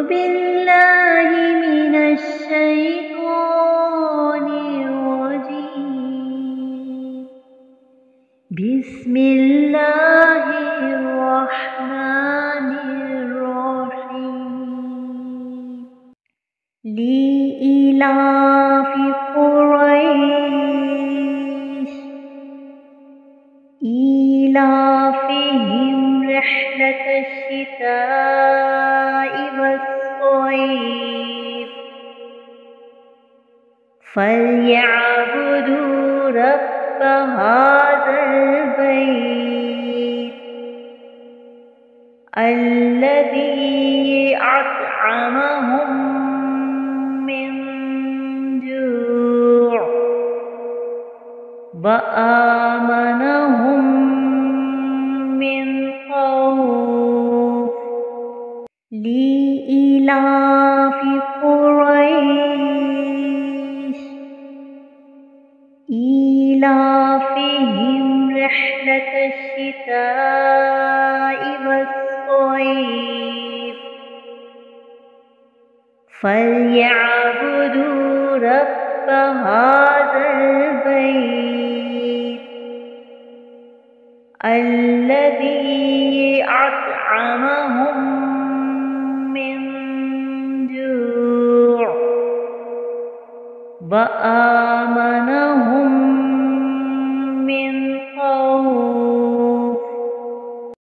بالله من الشيطان الرجيم. بسم الله الرحمن الرحيم. لإيلاف قريش إيلافهم رحلة الشتاء والصيف فليعبدوا رب هذا البيت الذي أطعمهم من جوع وآمنهم من خوف. لإيلاف قريش إيلافهم رحلة الشتاء والصيف فليعبدوا رب هذا البيت الذي أطعمهم من جوع